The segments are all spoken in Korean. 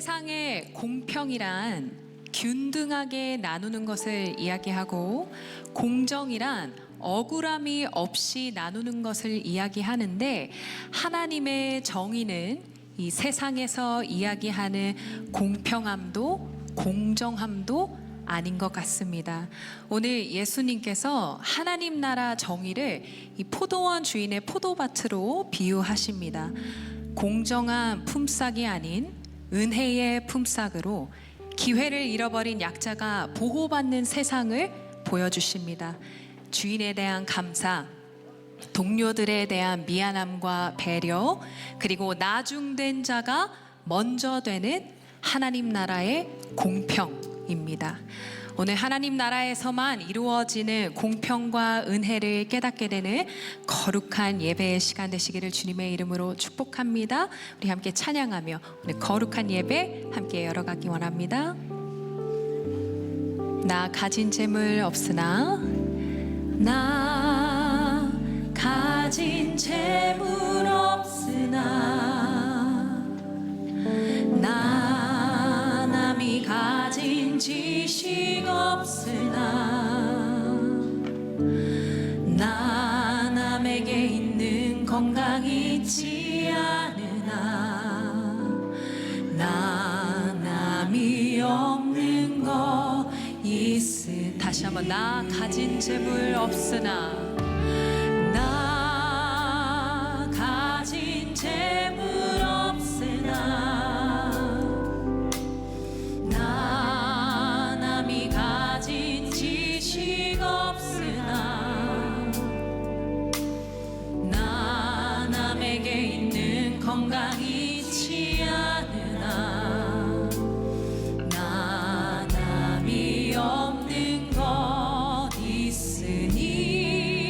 세상의 공평이란 균등하게 나누는 것을 이야기하고, 공정이란 억울함이 없이 나누는 것을 이야기하는데, 하나님의 정의는 이 세상에서 이야기하는 공평함도 공정함도 아닌 것 같습니다. 오늘 예수님께서 하나님 나라 정의를 이 포도원 주인의 포도밭으로 비유하십니다. 공정한 품삯이 아닌 은혜의 품삯으로 기회를 잃어버린 약자가 보호받는 세상을 보여주십니다. 주인에 대한 감사, 동료들에 대한 미안함과 배려, 그리고 나중된 자가 먼저 되는 하나님 나라의 공평입니다. 오늘 하나님 나라에서만 이루어지는 공평과 은혜를 깨닫게 되는 거룩한 예배의 시간 되시기를 주님의 이름으로 축복합니다. 우리 함께 찬양하며 오늘 거룩한 예배 함께 열어가기 원합니다. 나 가진 재물 없으나, 나 가진 재물 없으나, 나 남이 가진 지식 없으나, 나 남에게 있는 건강 있지 않으나, 나 남이 없는 거 있으나. 다시 한번, 나 가진 재물 없으나, 나 가진 재물 없으나, 나 남이 가진 지식 없으나, 나 남에게 있는 건강 있지 않으나, 나 남이 없는 것 있으니,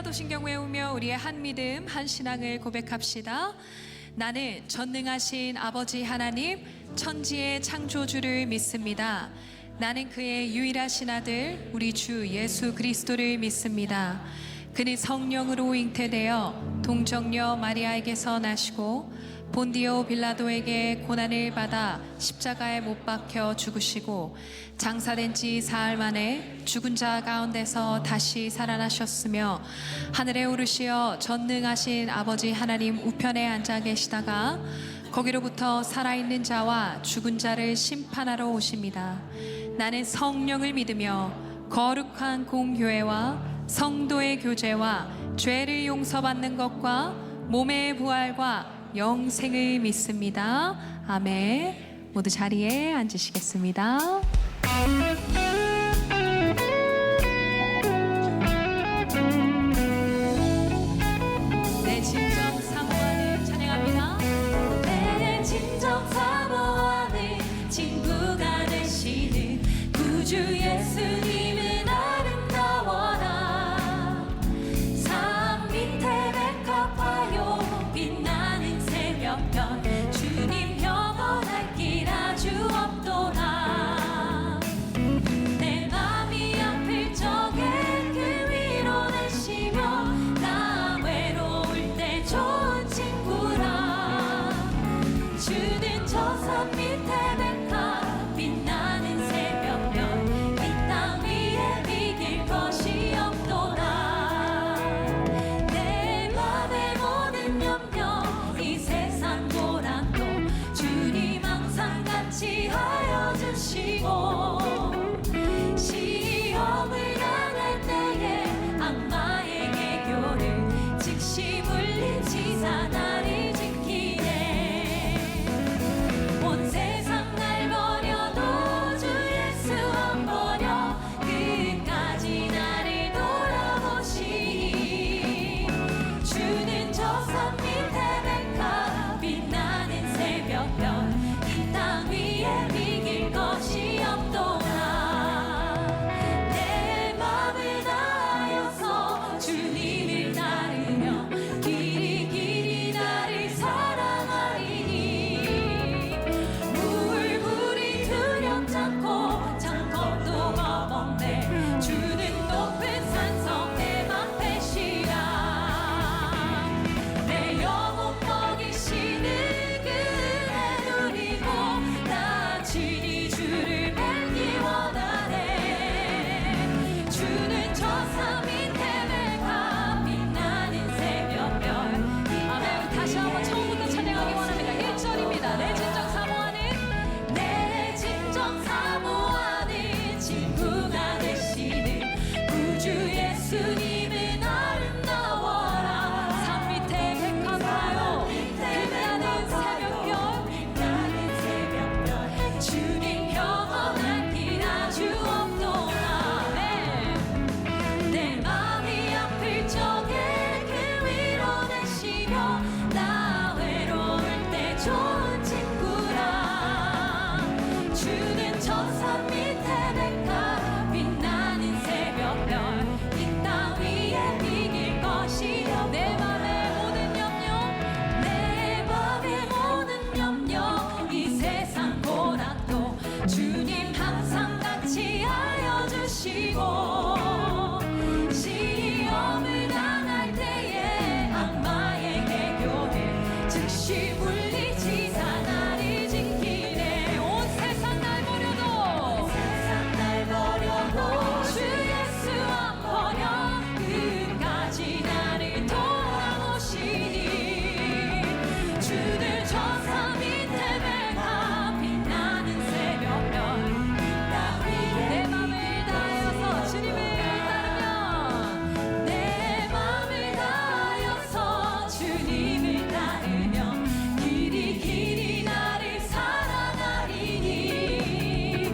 사도신경 외우며 우리의 한 믿음, 한 신앙을 고백합시다. 나는 전능하신 아버지 하나님, 천지의 창조주를 믿습니다. 나는 그의 유일하신 아들, 우리 주 예수 그리스도를 믿습니다. 그는 성령으로 잉태되어 동정녀 마리아에게서 나시고 본디오 빌라도에게 고난을 받아 십자가에 못 박혀 죽으시고 장사된 지 사흘 만에 죽은 자 가운데서 다시 살아나셨으며 하늘에 오르시어 전능하신 아버지 하나님 우편에 앉아 계시다가 거기로부터 살아있는 자와 죽은 자를 심판하러 오십니다. 나는 성령을 믿으며 거룩한 공교회와 성도의 교제와 죄를 용서받는 것과 몸의 부활과 영생을 믿습니다. 아멘. 모두 자리에 앉으시겠습니다. 내 진정 사모하는 찬양합니다. 내 진정 사모하는 친구가 되시는 구주 예수님은 아름다워라. 산 밑에 백합화요 빛나는 새벽별 주님 영원할 길 아주 없도다. 내 맘이 아플 적에 그 위로 내시며 나 외로울 때 좋은 친구라. 주는 저 산 밑에 백합 빛나는 새벽별 이 땅 위에 비길 것이 없도다. 내 맘의 모든 염려 이 세상 고난도 주님 항상 같이 하여 주시고 시험을 당할 때에 악마의 개교를 즉시 물리치사 나를 지키네. 온 세상 날 버려도 주 예수 안 버려 끝까지 나를 돌아보시니. 주는 저 산 밑에 백합 빛나는 새벽별 이 땅 위에 비길 것이 없도다. 내 맘을 다하여서 주님을 따르며 길이 길이 나를 사랑하리니. 물불이 두렵지 않고 장검도 겁없네. 주는 높은 산성 내 맘 빼시라. 내 영혼 먹이시는 그 은혜 누리고 나 친히 주를 뵙기 원하네. 주는 저 산 밑에 백합 빛나는 새벽별. 아멘. 다시 한번 처음부터 찬양하기 원합니다. 1절입니다. 내 진정 사모하는 내 진정 사모하는 친구가 되시는 구주 예수님은 아름다워라. 산 밑에 백합화요 빛나는 새벽별 주님 영원할 길 아주 없도다. 내 맘이 아플 적에 그 위로 내시며 나 외로울 때 좋은 친구라. 주는 저 산 밑에 백합 빛나는 새벽별 이 땅 위에 비길 것이 없. 내 맘의 모든 염려 내 맘의 모든 염려 이 세상 고난도 주님 항상 같이 하여 주시고 시험을 당할 때에 악마의 개교를 즉시 물리치사 나를 지키네. 온 세상 날 버려도 주 예수 안 버려 끝까지 나를 돌아보시니. 주들 저 산 밑에 백합 빛나는 새벽별 내 맘을 다하여서 주님을 따르며 내 맘을 다하여서 주님을 따르며 길이 길이 나를 사랑하리니.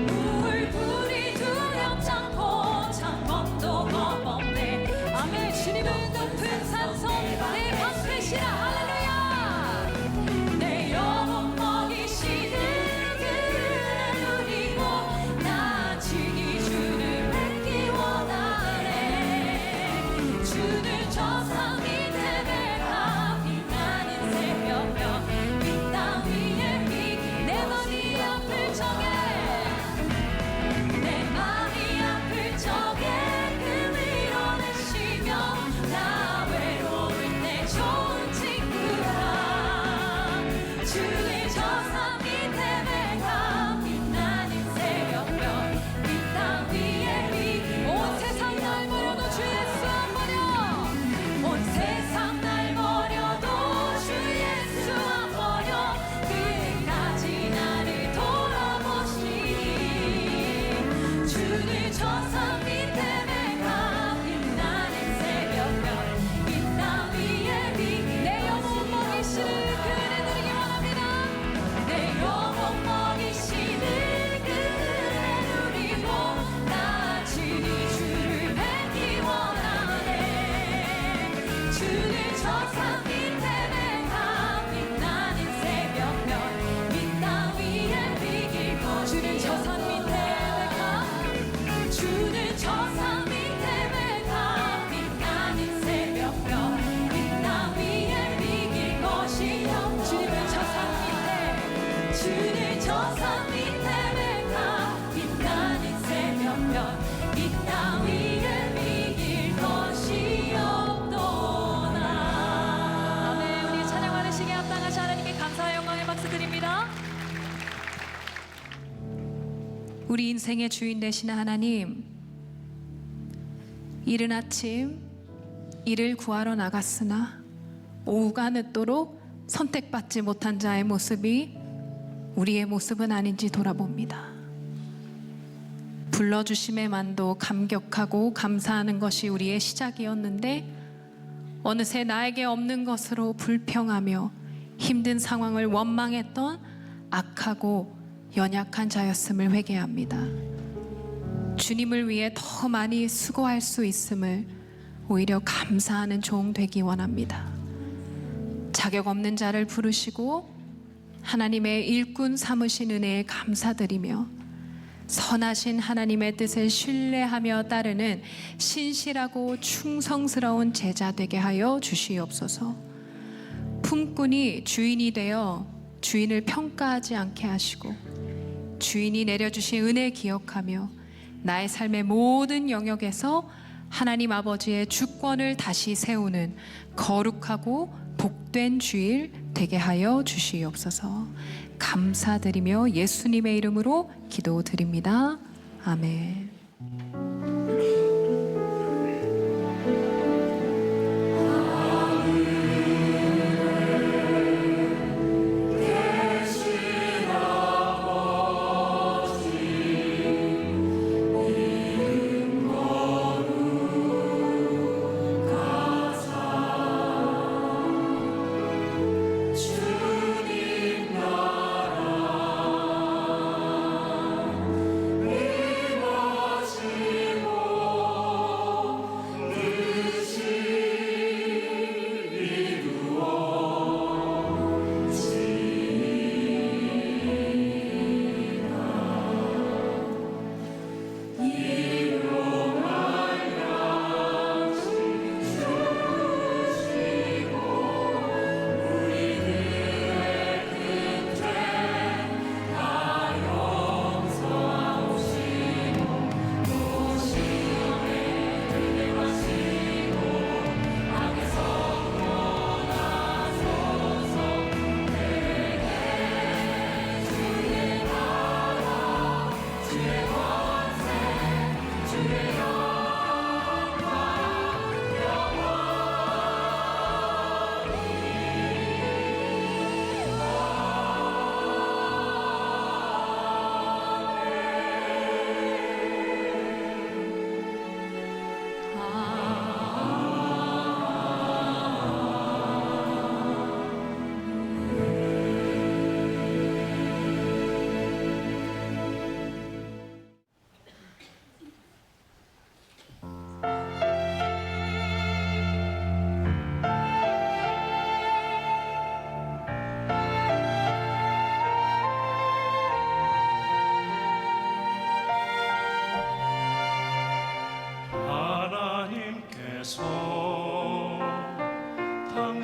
물불이 두렵지 않고 장검도 겁없네. 아멘. 주님은 높은 산성 내 방패시라. 할렐루야. 주를 저 산 밑에 메가 빛나는 새벽별 이 따위를 이길 것이 없도다. 아멘. 우리 찬양하는 시기에 합당하시 하나님께 감사와 영광의 박수 드립니다. 우리 인생의 주인 되시는 하나님, 이른 아침 이를 구하러 나갔으나 오후가 늦도록 선택받지 못한 자의 모습이 우리의 모습은 아닌지 돌아봅니다. 불러주심에 만도 감격하고 감사하는 것이 우리의 시작이었는데 어느새 나에게 없는 것으로 불평하며 힘든 상황을 원망했던 악하고 연약한 자였음을 회개합니다. 주님을 위해 더 많이 수고할 수 있음을 오히려 감사하는 종 되기 원합니다. 자격 없는 자를 부르시고 하나님의 일꾼 삼으신 은혜에 감사드리며 선하신 하나님의 뜻을 신뢰하며 따르는 신실하고 충성스러운 제자 되게 하여 주시옵소서. 품꾼이 주인이 되어 주인을 평가하지 않게 하시고 주인이 내려주신 은혜 기억하며 나의 삶의 모든 영역에서 하나님 아버지의 주권을 다시 세우는 거룩하고 복된 주일 되게 하여 주시옵소서. 감사드리며 예수님의 이름으로 기도드립니다. 아멘.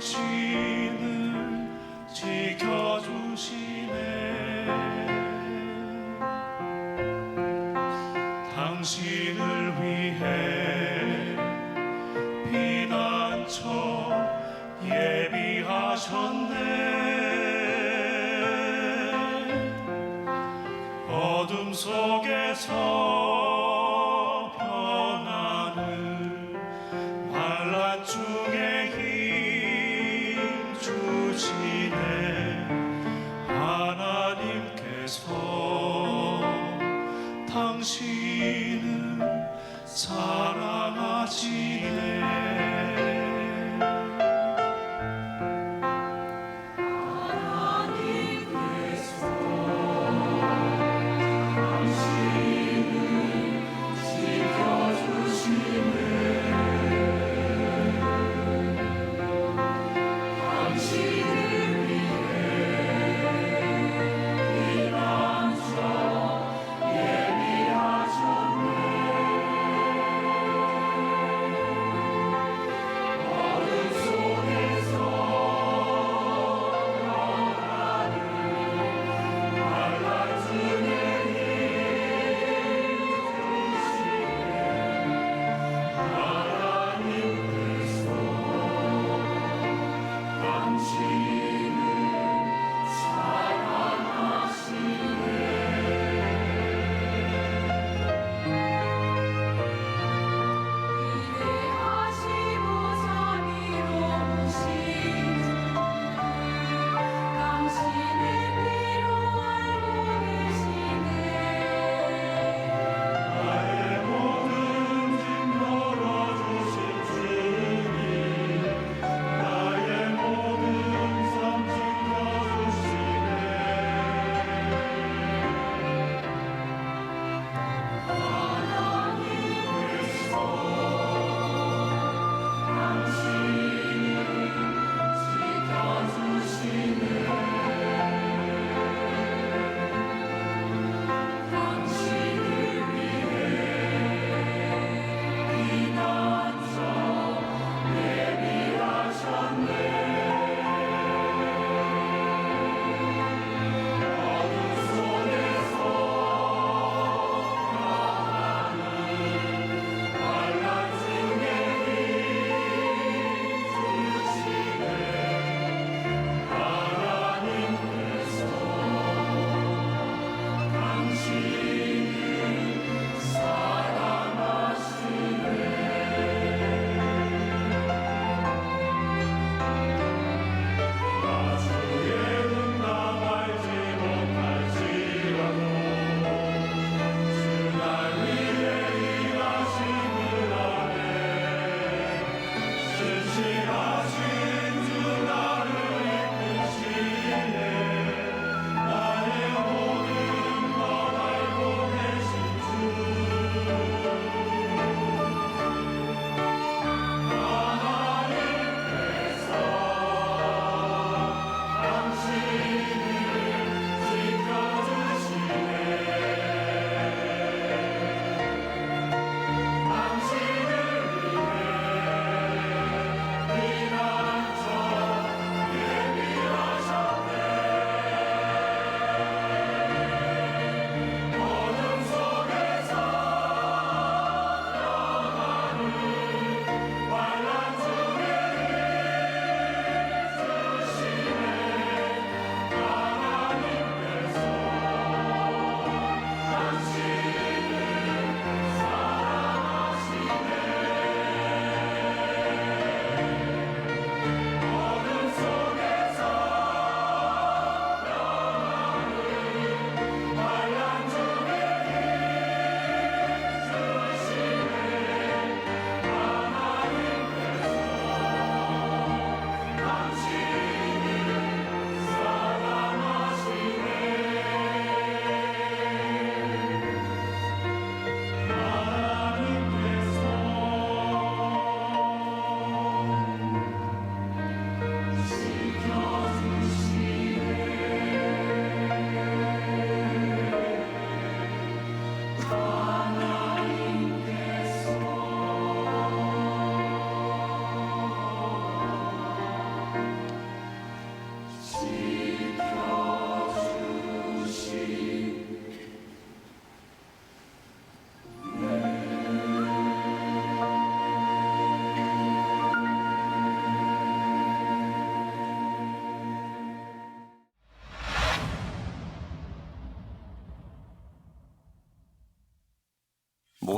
당신을 지켜주시네. 당신을 위해 피난처 예비하셨네. 어둠 속에서 당신을 사랑하시네. 하나님께서 당신을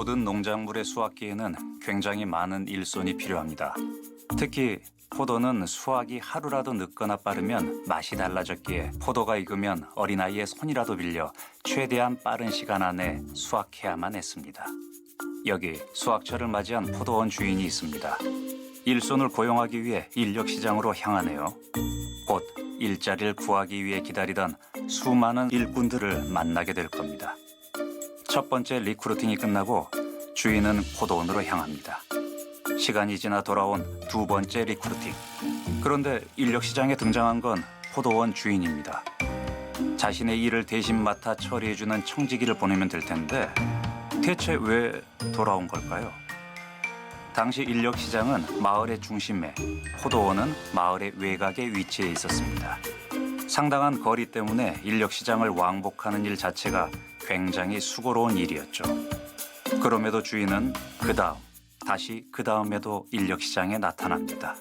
모든 농작물의 수확기에는 굉장히 많은 일손이 필요합니다. 특히 포도는 수확이 하루라도 늦거나 빠르면 맛이 달라졌기에 포도가 익으면 어린아이의 손이라도 빌려 최대한 빠른 시간 안에 수확해야만 했습니다. 여기 수확철을 맞이한 포도원 주인이 있습니다. 일손을 고용하기 위해 인력시장으로 향하네요. 곧 일자리를 구하기 위해 기다리던 수많은 일꾼들을 만나게 될 겁니다. 첫 번째 리크루팅이 끝나고 주인은 포도원으로 향합니다. 시간이 지나 돌아온 두 번째 리크루팅. 그런데 인력시장에 등장한 건 포도원 주인입니다. 자신의 일을 대신 맡아 처리해주는 청지기를 보내면 될 텐데 대체 왜 돌아온 걸까요? 당시 인력시장은 마을의 중심에, 포도원은 마을의 외곽에 위치해 있었습니다. 상당한 거리 때문에 인력시장을 왕복하는 일 자체가 굉장히 수고로운 일이었죠. 그럼에도 주인은 다시 그 다음에도 인력시장에 나타납니다.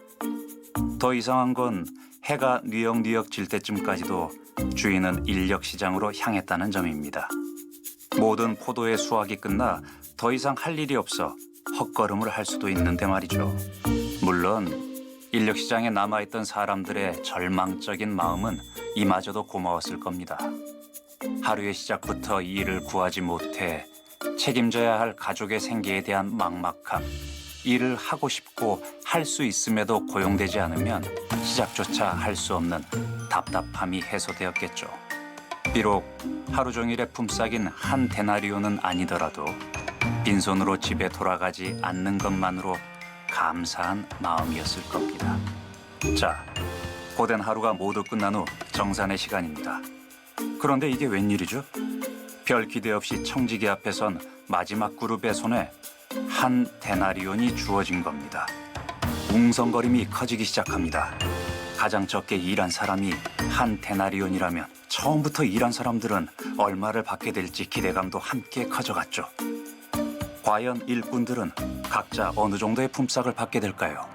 더 이상한 건 해가 뉘역뉘역 질 때쯤까지도 주인은 인력시장으로 향했다는 점입니다. 모든 포도의 수확이 끝나 더 이상 할 일이 없어 헛걸음을 할 수도 있는데 말이죠. 물론 인력시장에 남아있던 사람들의 절망적인 마음은 이마저도 고마웠을 겁니다. 하루의 시작부터 일을 구하지 못해 책임져야 할 가족의 생계에 대한 막막함, 일을 하고 싶고 할 수 있음에도 고용되지 않으면 시작조차 할 수 없는 답답함이 해소되었겠죠. 비록 하루 종일의 품삯인 한 데나리온은 아니더라도 빈손으로 집에 돌아가지 않는 것만으로 감사한 마음이었을 겁니다. 자, 고된 하루가 모두 끝난 후 정산의 시간입니다. 그런데 이게 웬일이죠? 별 기대 없이 청지기 앞에 선 마지막 그룹의 손에 한 데나리온이 주어진 겁니다. 웅성거림이 커지기 시작합니다. 가장 적게 일한 사람이 한 데나리온이라면 처음부터 일한 사람들은 얼마를 받게 될지 기대감도 함께 커져갔죠. 과연 일꾼들은 각자 어느 정도의 품삯을 받게 될까요?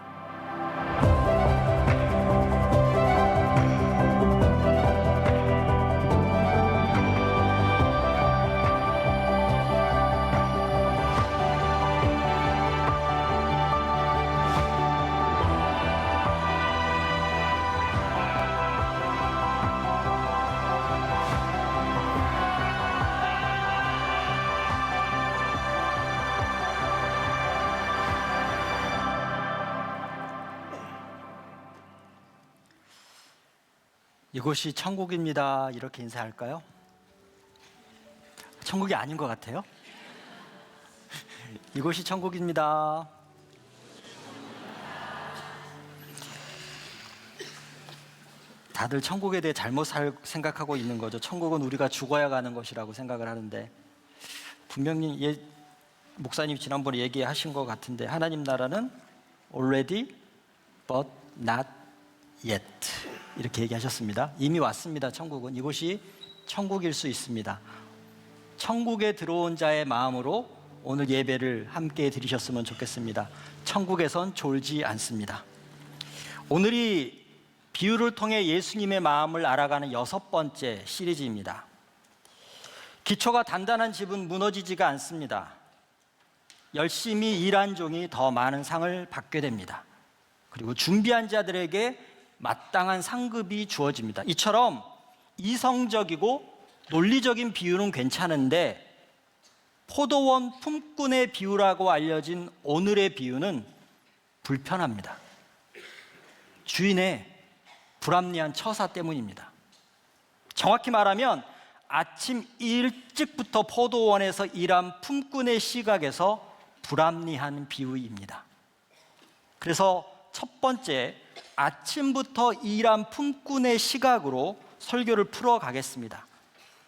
이곳이 천국입니다. 이렇게 인사할까요? 천국이 아닌 것 같아요. 이곳이 천국입니다. 다들 천국에 대해 잘못 생각하고 있는 거죠. 천국은 우리가 죽어야 가는 것이라고 생각을 하는데 분명히 목사님 지난번에 얘기하신 것 같은데 하나님 나라는 already but not yet 이렇게 얘기하셨습니다. 이미 왔습니다. 천국은 이곳이 천국일 수 있습니다. 천국에 들어온 자의 마음으로 오늘 예배를 함께 드리셨으면 좋겠습니다. 천국에선 졸지 않습니다. 오늘이 비유를 통해 예수님의 마음을 알아가는 6번째 시리즈입니다. 기초가 단단한 집은 무너지지가 않습니다. 열심히 일한 종이 더 많은 상을 받게 됩니다. 그리고 준비한 자들에게 마땅한 상급이 주어집니다. 이처럼 이성적이고 논리적인 비유는 괜찮은데 포도원 품꾼의 비유라고 알려진 오늘의 비유는 불편합니다. 주인의 불합리한 처사 때문입니다. 정확히 말하면 아침 일찍부터 포도원에서 일한 품꾼의 시각에서 불합리한 비유입니다. 그래서 첫 번째, 아침부터 일한 품꾼의 시각으로 설교를 풀어가겠습니다.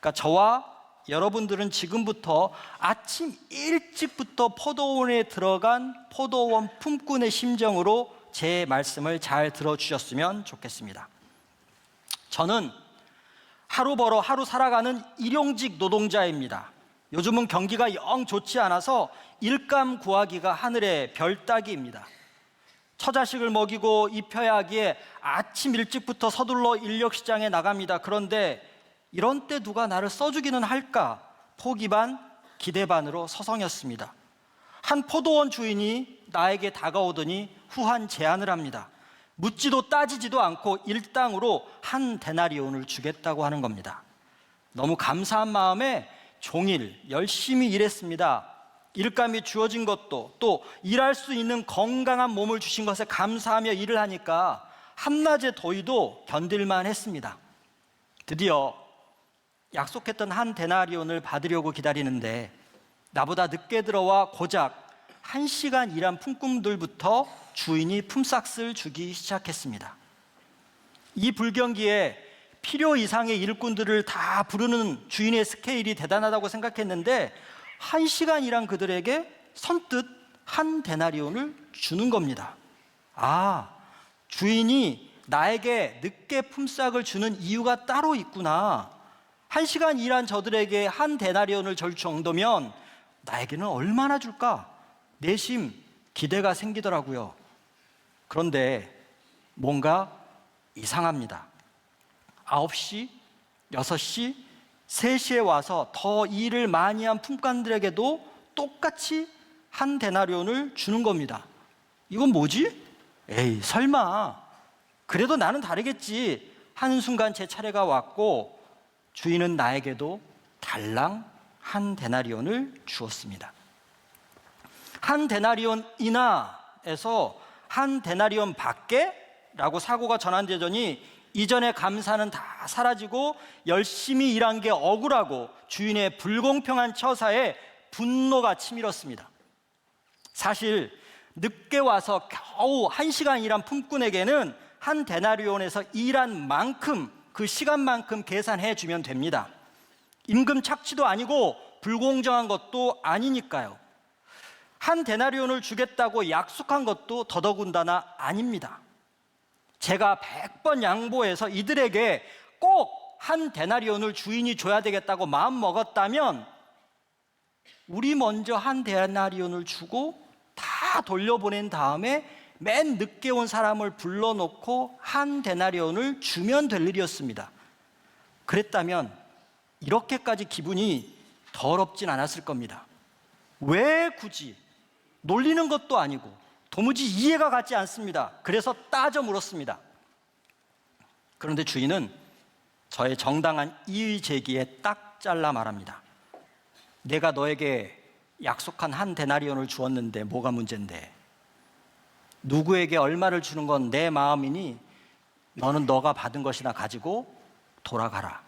그러니까 저와 여러분들은 지금부터 아침 일찍부터 포도원에 들어간 포도원 품꾼의 심정으로 제 말씀을 잘 들어주셨으면 좋겠습니다. 저는 하루 벌어 하루 살아가는 일용직 노동자입니다. 요즘은 경기가 영 좋지 않아서 일감 구하기가 하늘의 별 따기입니다. 처자식을 먹이고 입혀야 하기에 아침 일찍부터 서둘러 인력시장에 나갑니다. 그런데 이런 때 누가 나를 써주기는 할까? 포기 반 기대 반으로 서성였습니다. 한 포도원 주인이 나에게 다가오더니 후한 제안을 합니다. 묻지도 따지지도 않고 일당으로 한 데나리온을 주겠다고 하는 겁니다. 너무 감사한 마음에 종일 열심히 일했습니다. 일감이 주어진 것도 또 일할 수 있는 건강한 몸을 주신 것에 감사하며 일을 하니까 한낮의 더위도 견딜만 했습니다. 드디어 약속했던 한 데나리온을 받으려고 기다리는데 나보다 늦게 들어와 고작 1시간 일한 품꾼들부터 주인이 품삯을 주기 시작했습니다. 이 불경기에 필요 이상의 일꾼들을 다 부르는 주인의 스케일이 대단하다고 생각했는데 1시간 일한 그들에게 선뜻 한 데나리온을 주는 겁니다. 아, 주인이 나에게 늦게 품삯을 주는 이유가 따로 있구나. 1시간 일한 저들에게 한 데나리온을 줄 정도면 나에게는 얼마나 줄까? 내심 기대가 생기더라고요. 그런데 뭔가 이상합니다. 9시, 6시, 3시에 와서 더 일을 많이 한 품꾼들에게도 똑같이 한 데나리온을 주는 겁니다. 이건 뭐지? 에이, 설마. 그래도 나는 다르겠지. 하는 순간 제 차례가 왔고 주인은 나에게도 달랑 한 데나리온을 주었습니다. 한 데나리온이나에서 한 데나리온 밖에? 라고 사고가 전환되더니 이전의 감사는 다 사라지고 열심히 일한 게 억울하고 주인의 불공평한 처사에 분노가 치밀었습니다. 사실 늦게 와서 겨우 1시간 일한 품꾼에게는 한 데나리온에서 일한 만큼 그 시간만큼 계산해 주면 됩니다. 임금 착취도 아니고 불공정한 것도 아니니까요. 한 데나리온을 주겠다고 약속한 것도 더더군다나 아닙니다. 제가 100번 양보해서 이들에게 꼭 한 데나리온을 주인이 줘야 되겠다고 마음 먹었다면 우리 먼저 한 데나리온을 주고 다 돌려보낸 다음에 맨 늦게 온 사람을 불러놓고 한 데나리온을 주면 될 일이었습니다. 그랬다면 이렇게까지 기분이 더럽진 않았을 겁니다. 왜 굳이? 놀리는 것도 아니고 도무지 이해가 가지 않습니다. 그래서 따져 물었습니다. 그런데 주인은 저의 정당한 이의 제기에 딱 잘라 말합니다. 내가 너에게 약속한 한 데나리온을 주었는데 뭐가 문제인데? 누구에게 얼마를 주는 건 내 마음이니 너는 너가 받은 것이나 가지고 돌아가라.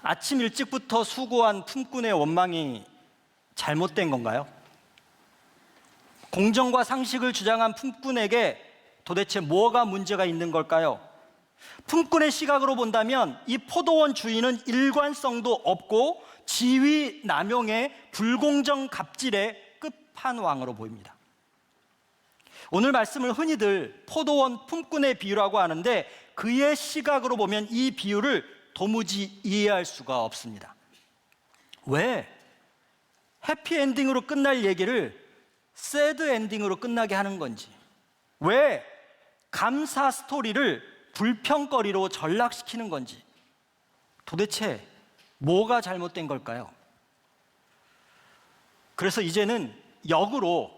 아침 일찍부터 수고한 품꾼의 원망이 잘못된 건가요? 공정과 상식을 주장한 품꾼에게 도대체 뭐가 문제가 있는 걸까요? 품꾼의 시각으로 본다면 이 포도원 주인은 일관성도 없고 지위 남용의 불공정 갑질의 끝판왕으로 보입니다. 오늘 말씀을 흔히들 포도원 품꾼의 비유라고 하는데 그의 시각으로 보면 이 비유를 도무지 이해할 수가 없습니다. 왜 해피엔딩으로 끝날 얘기를 새드 엔딩으로 끝나게 하는 건지, 왜 감사 스토리를 불평거리로 전락시키는 건지, 도대체 뭐가 잘못된 걸까요? 그래서 이제는 역으로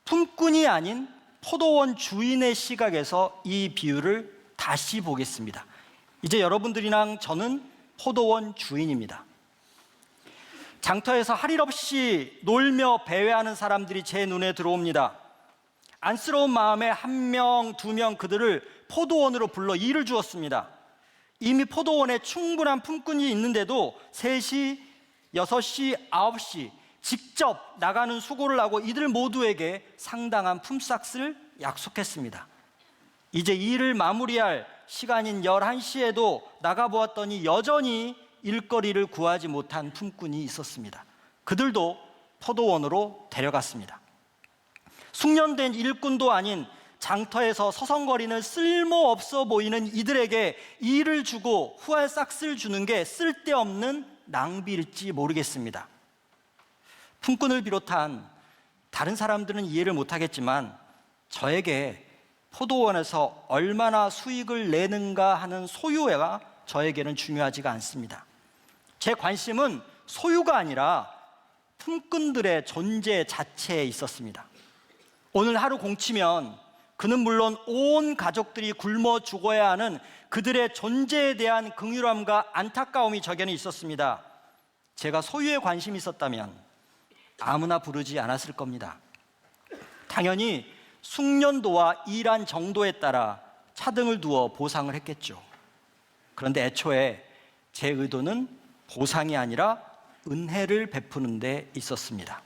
품꾼이 아닌 포도원 주인의 시각에서 이 비유를 다시 보겠습니다. 이제 여러분들이랑 저는 포도원 주인입니다. 장터에서 할 일 없이 놀며 배회하는 사람들이 제 눈에 들어옵니다. 안쓰러운 마음에 1명, 2명 그들을 포도원으로 불러 일을 주었습니다. 이미 포도원에 충분한 품꾼이 있는데도 3시, 6시, 9시 직접 나가는 수고를 하고 이들 모두에게 상당한 품삯을 약속했습니다. 이제 일을 마무리할 시간인 11시에도 나가보았더니 여전히 일거리를 구하지 못한 품꾼이 있었습니다. 그들도 포도원으로 데려갔습니다. 숙련된 일꾼도 아닌 장터에서 서성거리는 쓸모없어 보이는 이들에게 일을 주고 후할 싹스를 주는 게 쓸데없는 낭비일지 모르겠습니다. 품꾼을 비롯한 다른 사람들은 이해를 못하겠지만 저에게 포도원에서 얼마나 수익을 내는가 하는 소유가 저에게는 중요하지가 않습니다. 제 관심은 소유가 아니라 품꾼들의 존재 자체에 있었습니다. 오늘 하루 공치면 그는 물론 온 가족들이 굶어 죽어야 하는 그들의 존재에 대한 긍휼함과 안타까움이 저견해 있었습니다. 제가 소유에 관심이 있었다면 아무나 부르지 않았을 겁니다. 당연히 숙련도와 일한 정도에 따라 차등을 두어 보상을 했겠죠. 그런데 애초에 제 의도는 보상이 아니라 은혜를 베푸는 데 있었습니다.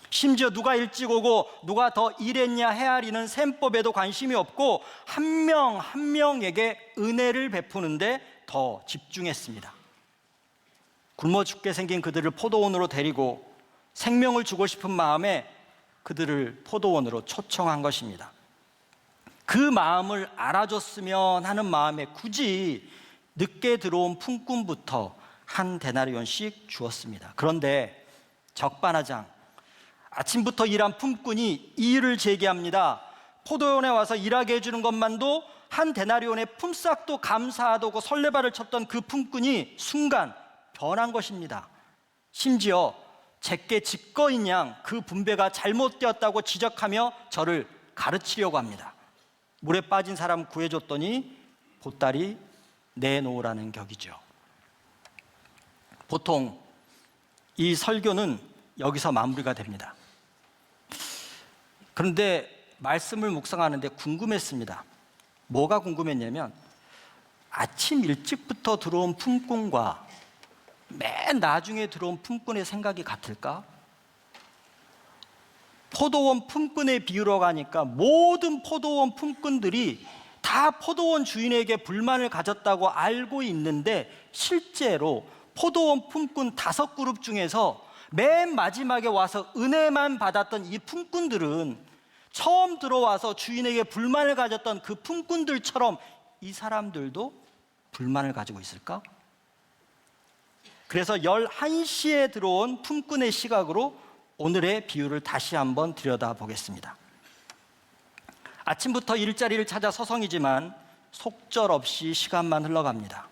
심지어 누가 일찍 오고 누가 더 일했냐 헤아리는 셈법에도 관심이 없고 한 명 한 명에게 은혜를 베푸는 데 더 집중했습니다. 굶어 죽게 생긴 그들을 포도원으로 데리고 생명을 주고 싶은 마음에 그들을 포도원으로 초청한 것입니다. 그 마음을 알아줬으면 하는 마음에 굳이 늦게 들어온 품꾼부터 한 데나리온씩 주었습니다. 그런데 적반하장, 아침부터 일한 품꾼이 이의를 제기합니다. 포도원에 와서 일하게 해주는 것만도 한 데나리온의 품삯도 감사하다고 설레발을 쳤던 그 품꾼이 순간 변한 것입니다. 심지어 제게 직거인 양 그 분배가 잘못되었다고 지적하며 저를 가르치려고 합니다. 물에 빠진 사람 구해줬더니 보따리 내놓으라는 격이죠. 보통 이 설교는 여기서 마무리가 됩니다. 그런데 말씀을 묵상하는데 궁금했습니다. 뭐가 궁금했냐면 아침 일찍부터 들어온 품꾼과 맨 나중에 들어온 품꾼의 생각이 같을까? 포도원 품꾼의 비유라고 하니까 모든 포도원 품꾼들이 다 포도원 주인에게 불만을 가졌다고 알고 있는데 실제로 포도원 품꾼 5그룹 중에서 맨 마지막에 와서 은혜만 받았던 이 품꾼들은 처음 들어와서 주인에게 불만을 가졌던 그 품꾼들처럼 이 사람들도 불만을 가지고 있을까? 그래서 11시에 들어온 품꾼의 시각으로 오늘의 비유를 다시 한번 들여다보겠습니다. 아침부터 일자리를 찾아 서성이지만 속절없이 시간만 흘러갑니다.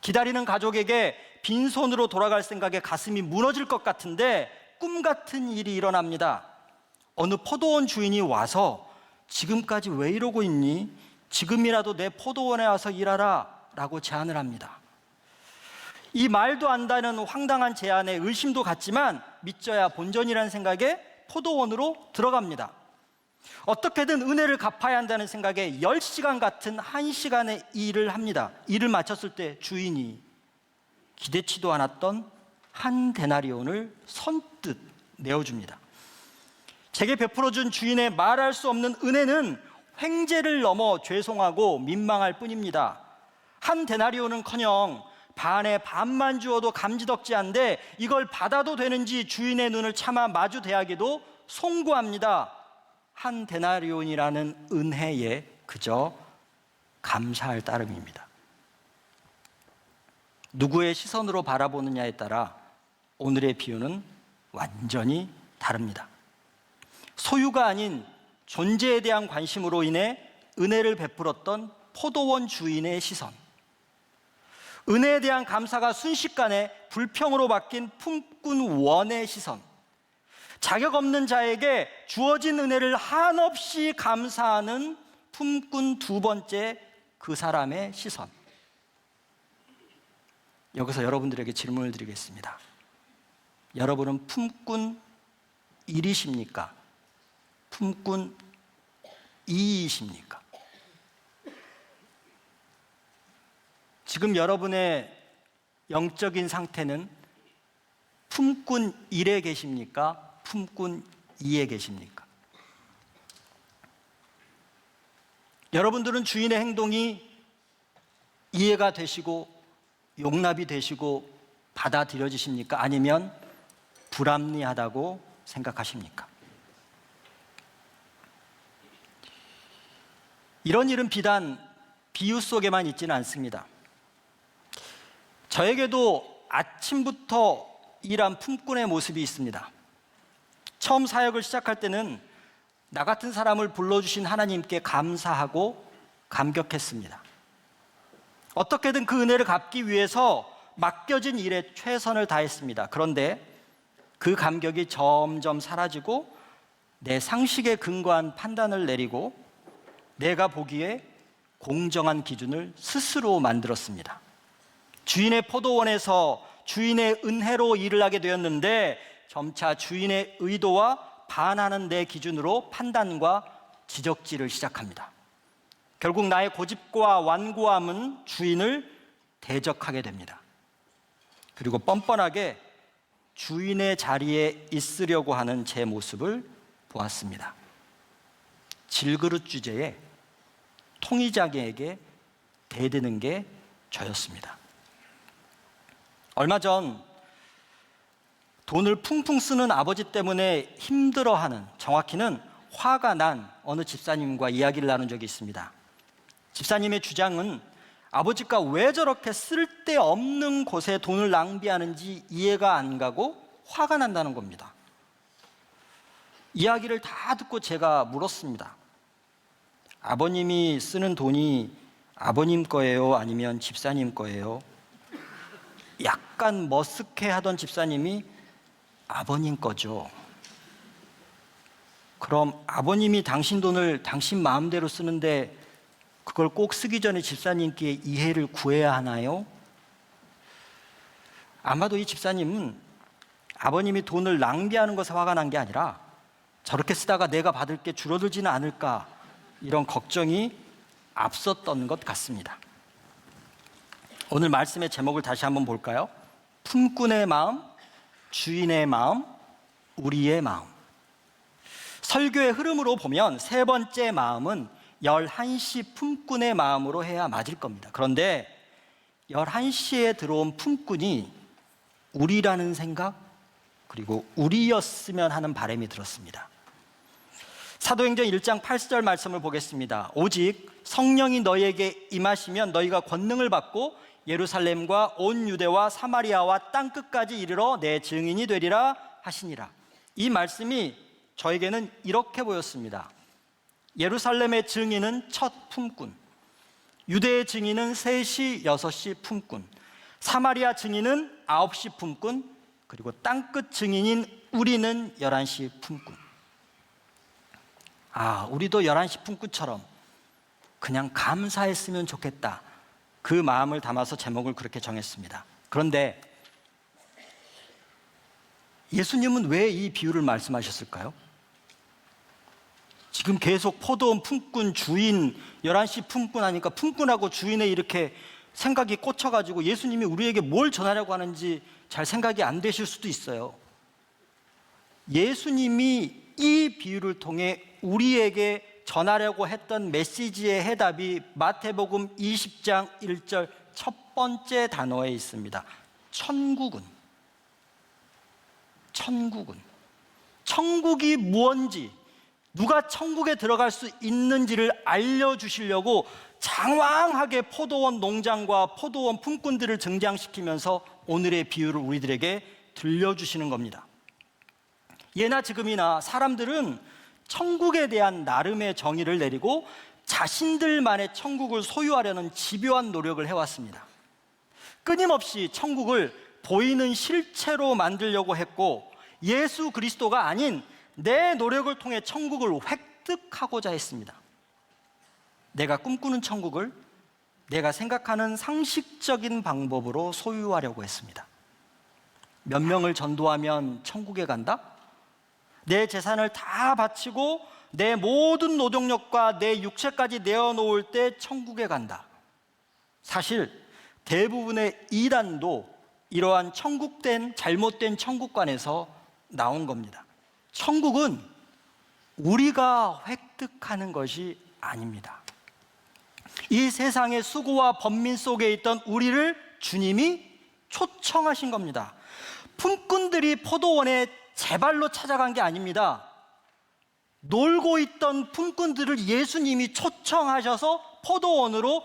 기다리는 가족에게 빈손으로 돌아갈 생각에 가슴이 무너질 것 같은데 꿈 같은 일이 일어납니다. 어느 포도원 주인이 와서 지금까지 왜 이러고 있니? 지금이라도 내 포도원에 와서 일하라 라고 제안을 합니다. 이 말도 안 되는 황당한 제안에 의심도 갔지만 믿져야 본전이라는 생각에 포도원으로 들어갑니다. 어떻게든 은혜를 갚아야 한다는 생각에 10시간 같은 1시간의 일을 합니다. 일을 마쳤을 때 주인이 기대치도 않았던 한 데나리온을 선뜻 내어줍니다. 제게 베풀어준 주인의 말할 수 없는 은혜는 횡재를 넘어 죄송하고 민망할 뿐입니다. 한 데나리온은커녕 반에 반만 주어도 감지덕지한데 이걸 받아도 되는지 주인의 눈을 차마 마주 대하기도 송구합니다. 한 데나리온이라는 은혜에 그저 감사할 따름입니다. 누구의 시선으로 바라보느냐에 따라 오늘의 비유는 완전히 다릅니다. 소유가 아닌 존재에 대한 관심으로 인해 은혜를 베풀었던 포도원 주인의 시선, 은혜에 대한 감사가 순식간에 불평으로 바뀐 품꾼원의 시선, 자격 없는 자에게 주어진 은혜를 한없이 감사하는 품꾼 2번째 그 사람의 시선. 여기서 여러분들에게 질문을 드리겠습니다. 여러분은 품꾼 1이십니까? 품꾼 2이십니까? 지금 여러분의 영적인 상태는 품꾼 1에 계십니까? 품꾼 2에 계십니까? 여러분들은 주인의 행동이 이해가 되시고 용납이 되시고 받아들여지십니까? 아니면 불합리하다고 생각하십니까? 이런 일은 비단 비유 속에만 있지는 않습니다. 저에게도 아침부터 일한 품꾼의 모습이 있습니다. 처음 사역을 시작할 때는 나 같은 사람을 불러주신 하나님께 감사하고 감격했습니다. 어떻게든 그 은혜를 갚기 위해서 맡겨진 일에 최선을 다했습니다. 그런데 그 감격이 점점 사라지고 내 상식에 근거한 판단을 내리고 내가 보기에 공정한 기준을 스스로 만들었습니다. 주인의 포도원에서 주인의 은혜로 일을 하게 되었는데 점차 주인의 의도와 반하는 내 기준으로 판단과 지적질을 시작합니다. 결국 나의 고집과 완고함은 주인을 대적하게 됩니다. 그리고 뻔뻔하게 주인의 자리에 있으려고 하는 제 모습을 보았습니다. 질그릇 주제에 통의자에게 대드는 게 저였습니다. 얼마 전 돈을 풍풍 쓰는 아버지 때문에 힘들어하는, 정확히는 화가 난 어느 집사님과 이야기를 나눈 적이 있습니다. 집사님의 주장은 아버지가 왜 저렇게 쓸데없는 곳에 돈을 낭비하는지 이해가 안 가고 화가 난다는 겁니다. 이야기를 다 듣고 제가 물었습니다. 아버님이 쓰는 돈이 아버님 거예요? 아니면 집사님 거예요? 약간 머쓱해하던 집사님이 아버님 거죠. 그럼 아버님이 당신 돈을 당신 마음대로 쓰는데 그걸 꼭 쓰기 전에 집사님께 이해를 구해야 하나요? 아마도 이 집사님은 아버님이 돈을 낭비하는 것에 화가 난 게 아니라 저렇게 쓰다가 내가 받을 게 줄어들지는 않을까, 이런 걱정이 앞섰던 것 같습니다. 오늘 말씀의 제목을 다시 한번 볼까요? 품꾼의 마음, 주인의 마음, 우리의 마음. 설교의 흐름으로 보면 세 번째 마음은 11시 품꾼의 마음으로 해야 맞을 겁니다. 그런데 11시에 들어온 품꾼이 우리라는 생각, 그리고 우리였으면 하는 바람이 들었습니다. 사도행전 1장 8절 말씀을 보겠습니다. 오직 성령이 너희에게 임하시면 너희가 권능을 받고 예루살렘과 온 유대와 사마리아와 땅끝까지 이르러 내 증인이 되리라 하시니라. 이 말씀이 저에게는 이렇게 보였습니다. 예루살렘의 증인은 첫 품꾼, 유대의 증인은 3시, 6시 품꾼, 사마리아 증인은 9시 품꾼, 그리고 땅끝 증인인 우리는 11시 품꾼. 우리도 11시 품꾼처럼 그냥 감사했으면 좋겠다, 그 마음을 담아서 제목을 그렇게 정했습니다. 그런데 예수님은 왜 이 비유를 말씀하셨을까요? 지금 계속 포도원 품꾼, 주인, 11시 품꾼 하니까 품꾼하고 주인에 이렇게 생각이 꽂혀가지고 예수님이 우리에게 뭘 전하려고 하는지 잘 생각이 안 되실 수도 있어요. 예수님이 이 비유를 통해 우리에게 전하려고 했던 메시지의 해답이 마태복음 20장 1절 첫 번째 단어에 있습니다. 천국은. 천국이 무엇인지, 누가 천국에 들어갈 수 있는지를 알려주시려고 장황하게 포도원 농장과 포도원 품꾼들을 등장시키면서 오늘의 비유를 우리들에게 들려주시는 겁니다. 예나 지금이나 사람들은 천국에 대한 나름의 정의를 내리고 자신들만의 천국을 소유하려는 집요한 노력을 해왔습니다. 끊임없이 천국을 보이는 실체로 만들려고 했고, 예수 그리스도가 아닌 내 노력을 통해 천국을 획득하고자 했습니다. 내가 꿈꾸는 천국을 내가 생각하는 상식적인 방법으로 소유하려고 했습니다. 몇 명을 전도하면 천국에 간다? 내 재산을 다 바치고 내 모든 노동력과 내 육체까지 내어놓을 때 천국에 간다. 사실 대부분의 이단도 이러한 잘못된 천국관에서 나온 겁니다. 천국은 우리가 획득하는 것이 아닙니다. 이 세상의 수고와 번민 속에 있던 우리를 주님이 초청하신 겁니다. 품꾼들이 포도원에 제발로 찾아간 게 아닙니다. 놀고 있던 품꾼들을 예수님이 초청하셔서 포도원으로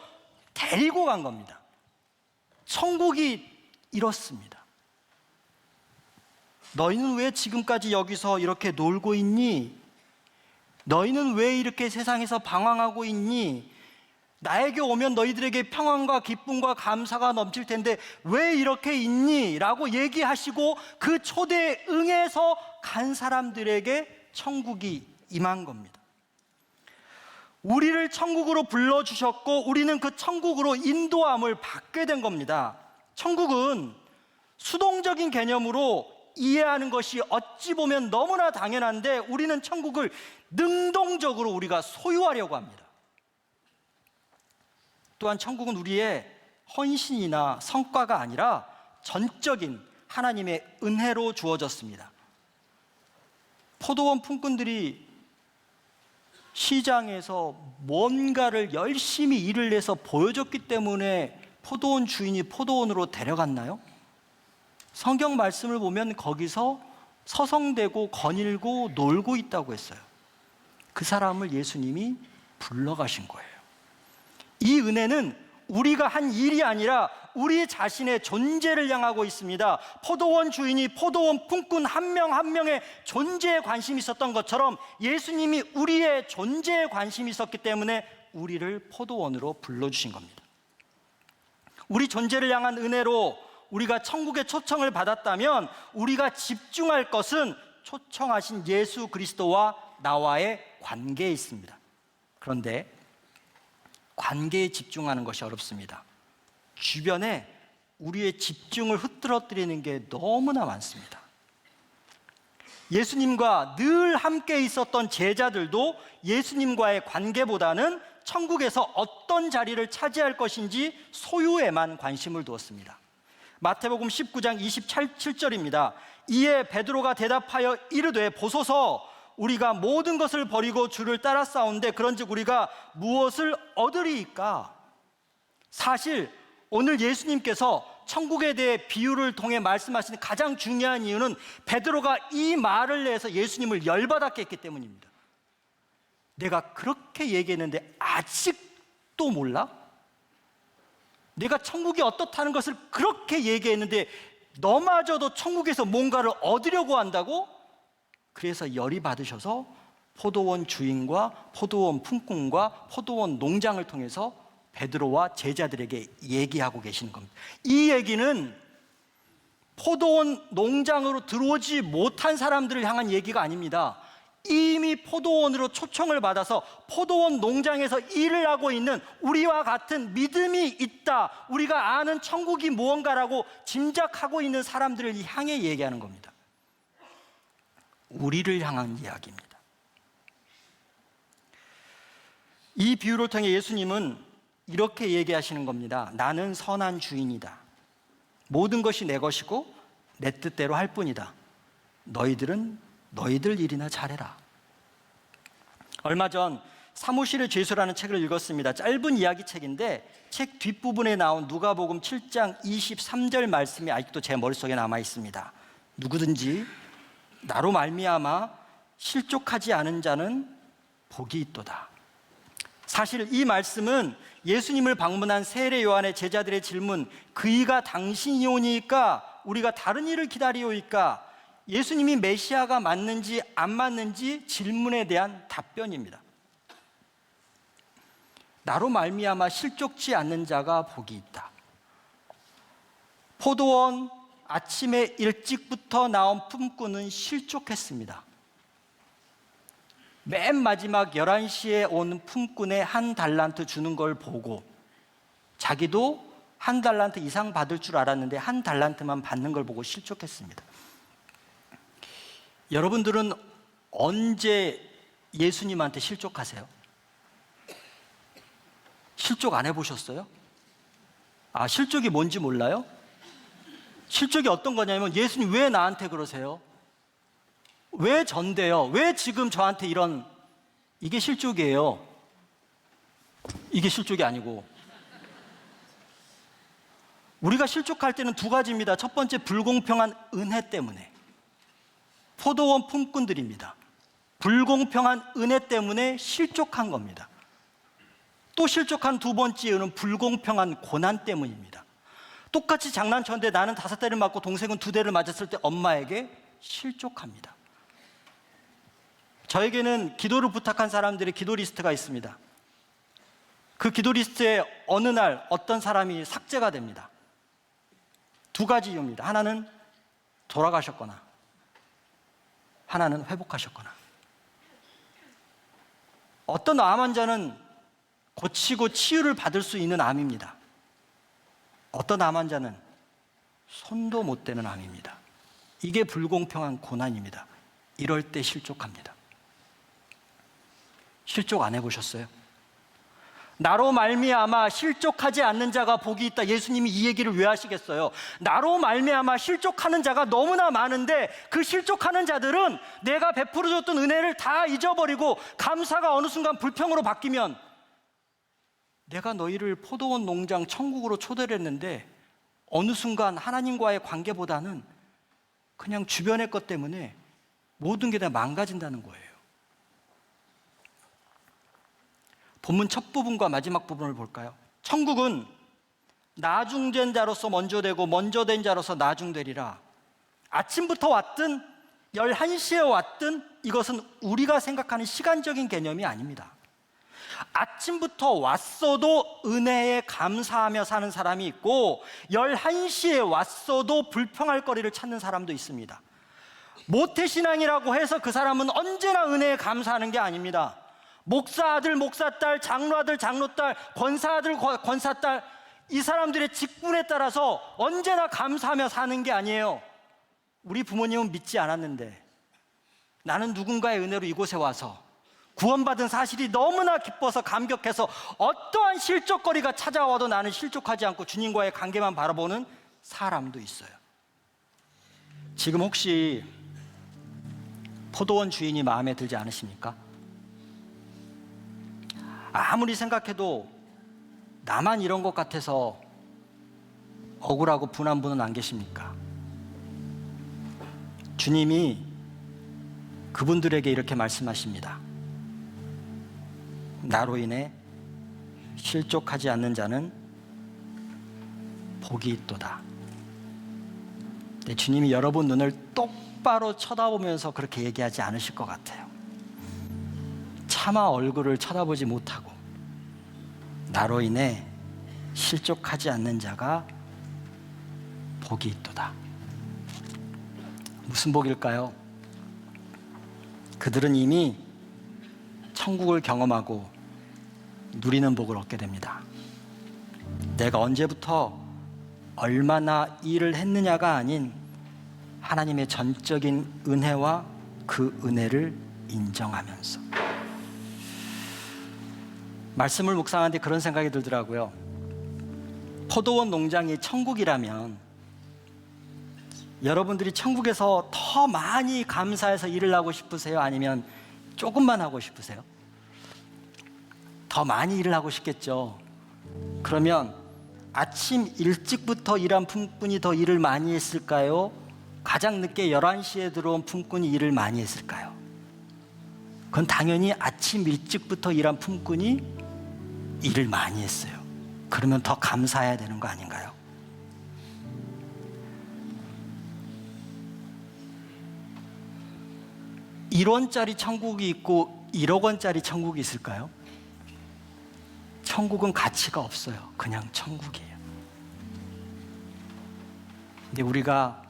데리고 간 겁니다. 천국이 이렇습니다. 너희는 왜 지금까지 여기서 이렇게 놀고 있니? 너희는 왜 이렇게 세상에서 방황하고 있니? 나에게 오면 너희들에게 평안과 기쁨과 감사가 넘칠 텐데 왜 이렇게 있니? 라고 얘기하시고 그 초대에 응해서 간 사람들에게 천국이 임한 겁니다. 우리를 천국으로 불러주셨고 우리는 그 천국으로 인도함을 받게 된 겁니다. 천국은 수동적인 개념으로 이해하는 것이 어찌 보면 너무나 당연한데 우리는 천국을 능동적으로 우리가 소유하려고 합니다. 또한 천국은 우리의 헌신이나 성과가 아니라 전적인 하나님의 은혜로 주어졌습니다. 포도원 품꾼들이 시장에서 뭔가를 열심히 일을 해서 보여줬기 때문에 포도원 주인이 포도원으로 데려갔나요? 성경 말씀을 보면 거기서 서성대고 거닐고 놀고 있다고 했어요. 그 사람을 예수님이 불러가신 거예요. 이 은혜는 우리가 한 일이 아니라 우리 자신의 존재를 향하고 있습니다. 포도원 주인이 포도원 품꾼 한 명 한 명의 존재에 관심이 있었던 것처럼 예수님이 우리의 존재에 관심이 있었기 때문에 우리를 포도원으로 불러주신 겁니다. 우리 존재를 향한 은혜로 우리가 천국의 초청을 받았다면 우리가 집중할 것은 초청하신 예수 그리스도와 나와의 관계에 있습니다. 그런데 관계에 집중하는 것이 어렵습니다. 주변에 우리의 집중을 흐트러뜨리는 게 너무나 많습니다. 예수님과 늘 함께 있었던 제자들도 예수님과의 관계보다는 천국에서 어떤 자리를 차지할 것인지 소유에만 관심을 두었습니다. 마태복음 19장 27절입니다. 이에 베드로가 대답하여 이르되 보소서 우리가 모든 것을 버리고 주를 따라 싸운데 그런즉 우리가 무엇을 얻으리이까? 사실 오늘 예수님께서 천국에 대해 비유를 통해 말씀하시는 가장 중요한 이유는 베드로가 이 말을 내서 예수님을 열받았게 했기 때문입니다. 내가 그렇게 얘기했는데 아직도 몰라? 내가 천국이 어떻다는 것을 그렇게 얘기했는데 너마저도 천국에서 뭔가를 얻으려고 한다고? 그래서 열이 받으셔서 포도원 주인과 포도원 품꾼과 포도원 농장을 통해서 베드로와 제자들에게 얘기하고 계시는 겁니다. 이 얘기는 포도원 농장으로 들어오지 못한 사람들을 향한 얘기가 아닙니다. 이미 포도원으로 초청을 받아서 포도원 농장에서 일을 하고 있는 우리와 같은 믿음이 있다, 우리가 아는 천국이 무언가라고 짐작하고 있는 사람들을 향해 얘기하는 겁니다. 우리를 향한 이야기입니다. 이 비유를 통해 예수님은 이렇게 얘기하시는 겁니다. 나는 선한 주인이다. 모든 것이 내 것이고 내 뜻대로 할 뿐이다. 너희들은 너희들 일이나 잘해라. 얼마 전 사무실의 죄수라는 책을 읽었습니다. 짧은 이야기 책인데 책 뒷부분에 나온 누가복음 7장 23절 말씀이 아직도 제 머릿속에 남아 있습니다. 누구든지 나로 말미암아 실족하지 않은 자는 복이 있도다. 사실 이 말씀은 예수님을 방문한 세례 요한의 제자들의 질문, 그이가 당신이오니까 우리가 다른 일을 기다리오이까, 예수님이 메시아가 맞는지 안 맞는지 질문에 대한 답변입니다. 나로 말미암아 실족지 않는 자가 복이 있다. 포도원 아침에 일찍부터 나온 품꾼은 실족했습니다. 맨 마지막 11시에 온 품꾼의 한 달란트 주는 걸 보고 자기도 한 달란트 이상 받을 줄 알았는데 한 달란트만 받는 걸 보고 실족했습니다. 여러분들은 언제 예수님한테 실족하세요? 실족 안 해보셨어요? 실족이 뭔지 몰라요? 실족이 어떤 거냐면 예수님 왜 나한테 그러세요? 왜 전대요? 왜 지금 저한테 이런, 이게 실족이에요. 이게 실족이 아니고 우리가 실족할 때는 두 가지입니다. 첫 번째, 불공평한 은혜 때문에. 포도원 품꾼들입니다. 불공평한 은혜 때문에 실족한 겁니다. 또 실족한 두 번째 이유는 불공평한 고난 때문입니다. 똑같이 장난쳤는데 나는 5대를 맞고 동생은 2대를 맞았을 때 엄마에게 실족합니다. 저에게는 기도를 부탁한 사람들의 기도 리스트가 있습니다. 그 기도 리스트에 어느 날 어떤 사람이 삭제가 됩니다. 두 가지 이유입니다. 하나는 돌아가셨거나 하나는 회복하셨거나. 어떤 암 환자는 고치고 치유를 받을 수 있는 암입니다. 어떤 암 환자는 손도 못 대는 암입니다. 이게 불공평한 고난입니다. 이럴 때 실족합니다. 실족 안 해보셨어요? 나로 말미암아 실족하지 않는 자가 복이 있다. 예수님이 이 얘기를 왜 하시겠어요? 나로 말미암아 실족하는 자가 너무나 많은데 그 실족하는 자들은 내가 베풀어줬던 은혜를 다 잊어버리고 감사가 어느 순간 불평으로 바뀌면 내가 너희를 포도원 농장 천국으로 초대를 했는데 어느 순간 하나님과의 관계보다는 그냥 주변의 것 때문에 모든 게 다 망가진다는 거예요. 본문 첫 부분과 마지막 부분을 볼까요? 천국은 나중된 자로서 먼저 되고 먼저 된 자로서 나중되리라. 아침부터 왔든 11시에 왔든 이것은 우리가 생각하는 시간적인 개념이 아닙니다. 아침부터 왔어도 은혜에 감사하며 사는 사람이 있고 11시에 왔어도 불평할 거리를 찾는 사람도 있습니다. 모태신앙이라고 해서 그 사람은 언제나 은혜에 감사하는 게 아닙니다. 목사 아들, 목사 딸, 장로 아들, 장로 딸, 권사 아들, 권사 딸, 이 사람들의 직분에 따라서 언제나 감사하며 사는 게 아니에요. 우리 부모님은 믿지 않았는데 나는 누군가의 은혜로 이곳에 와서 구원받은 사실이 너무나 기뻐서 감격해서 어떠한 실족거리가 찾아와도 나는 실족하지 않고 주님과의 관계만 바라보는 사람도 있어요. 지금 혹시 포도원 주인이 마음에 들지 않으십니까? 아무리 생각해도 나만 이런 것 같아서 억울하고 분한 분은 안 계십니까? 주님이 그분들에게 이렇게 말씀하십니다. 나로 인해 실족하지 않는 자는 복이 있도다. 근데 주님이 여러분 눈을 똑바로 쳐다보면서 그렇게 얘기하지 않으실 것 같아요. 차마 얼굴을 쳐다보지 못하고 나로 인해 실족하지 않는 자가 복이 있도다. 무슨 복일까요? 그들은 이미 천국을 경험하고 누리는 복을 얻게 됩니다. 내가 언제부터 얼마나 일을 했느냐가 아닌 하나님의 전적인 은혜와 그 은혜를 인정하면서. 말씀을 묵상하는데 그런 생각이 들더라고요. 포도원 농장이 천국이라면 여러분들이 천국에서 더 많이 감사해서 일을 하고 싶으세요? 아니면 조금만 하고 싶으세요? 더 많이 일을 하고 싶겠죠. 그러면 아침 일찍부터 일한 품꾼이 더 일을 많이 했을까요? 가장 늦게 11시에 들어온 품꾼이 일을 많이 했을까요? 그건 당연히 아침 일찍부터 일한 품꾼이 일을 많이 했어요. 그러면 더 감사해야 되는 거 아닌가요? (1원짜리) 천국이 있고 1억 원짜리 천국이 있을까요? 천국은 가치가 없어요. 그냥 천국이에요. 근데 우리가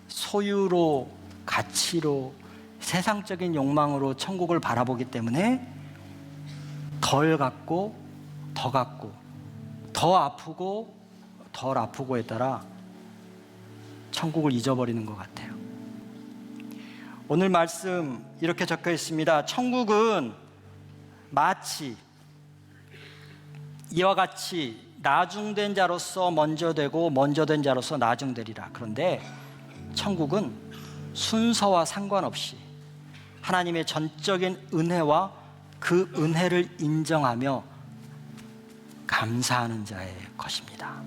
소유로, 가치로, 세상적인 욕망으로 천국을 바라보기 때문에 덜 갖고 더 갖고, 더 아프고 덜 아프고에 따라 천국을 잊어버리는 것 같아요. 오늘 말씀 이렇게 적혀 있습니다. 천국은 마치 이와 같이 나중된 자로서 먼저 되고 먼저 된 자로서 나중되리라. 그런데 천국은 순서와 상관없이 하나님의 전적인 은혜와 그 은혜를 인정하며 감사하는 자의 것입니다.